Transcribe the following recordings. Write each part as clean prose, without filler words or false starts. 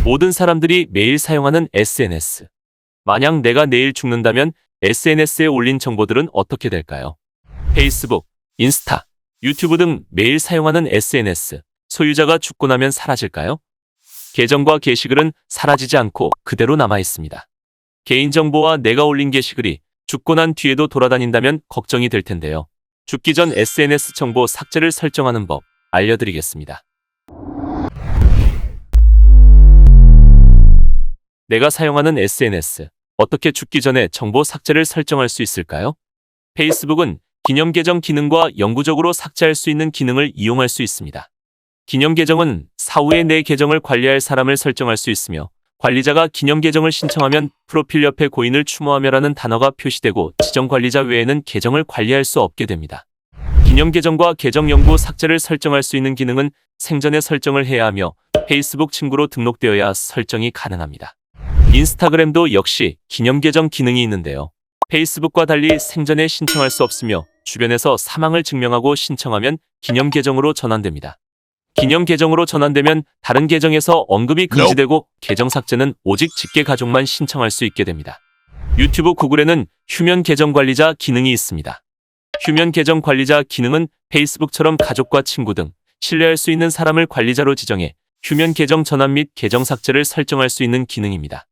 모든 사람들이 매일 사용하는 SNS. 만약 내가 내일 죽는다면 SNS에 올린 정보들은 어떻게 될까요? 페이스북, 인스타, 유튜브 등 매일 사용하는 SNS. 소유자가 죽고 나면 사라질까요? 계정과 게시글은 사라지지 않고 그대로 남아 있습니다. 개인정보와 내가 올린 게시글이 죽고 난 뒤에도 돌아다닌다면 걱정이 될 텐데요. 죽기 전 SNS 정보 삭제를 설정하는 법 알려드리겠습니다. 내가 사용하는 SNS. 어떻게 죽기 전에 정보 삭제를 설정할 수 있을까요? 페이스북은 기념 계정 기능과 영구적으로 삭제할 수 있는 기능을 이용할 수 있습니다. 기념 계정은 사후에 내 계정을 관리할 사람을 설정할 수 있으며 관리자가 기념 계정을 신청하면 프로필 옆에 고인을 추모하며라는 단어가 표시되고 지정 관리자 외에는 계정을 관리할 수 없게 됩니다. 기념 계정과 계정 영구 삭제를 설정할 수 있는 기능은 생전에 설정을 해야 하며 페이스북 친구로 등록되어야 설정이 가능합니다. 인스타그램도 역시 기념 계정 기능이 있는데요. 페이스북과 달리 생전에 신청할 수 없으며 주변에서 사망을 증명하고 신청하면 기념 계정으로 전환됩니다. 기념 계정으로 전환되면 다른 계정에서 언급이 금지되고 계정 삭제는 오직 직계 가족만 신청할 수 있게 됩니다. 유튜브 구글에는 휴면 계정 관리자 기능이 있습니다. 휴면 계정 관리자 기능은 페이스북처럼 가족과 친구 등 신뢰할 수 있는 사람을 관리자로 지정해 휴면 계정 전환 및 계정 삭제를 설정할 수 있는 기능입니다.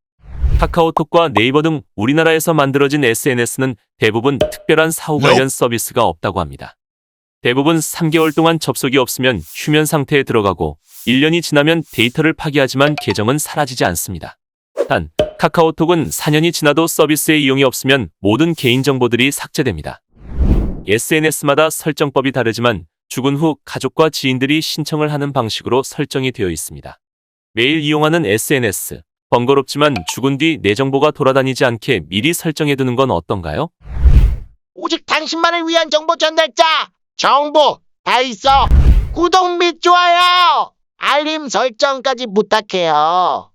카카오톡과 네이버 등 우리나라에서 만들어진 SNS는 대부분 특별한 사후 관련 서비스가 없다고 합니다. 대부분 3개월 동안 접속이 없으면 휴면 상태에 들어가고 1년이 지나면 데이터를 파기하지만 계정은 사라지지 않습니다. 단, 카카오톡은 4년이 지나도 서비스에 이용이 없으면 모든 개인정보들이 삭제됩니다. SNS마다 설정법이 다르지만 죽은 후 가족과 지인들이 신청을 하는 방식으로 설정이 되어 있습니다. 매일 이용하는 SNS. 번거롭지만 죽은 뒤 내 정보가 돌아다니지 않게 미리 설정해두는 건 어떤가요? 오직 당신만을 위한 정보 전달자! 정보 다 있어! 구독 및 좋아요! 알림 설정까지 부탁해요.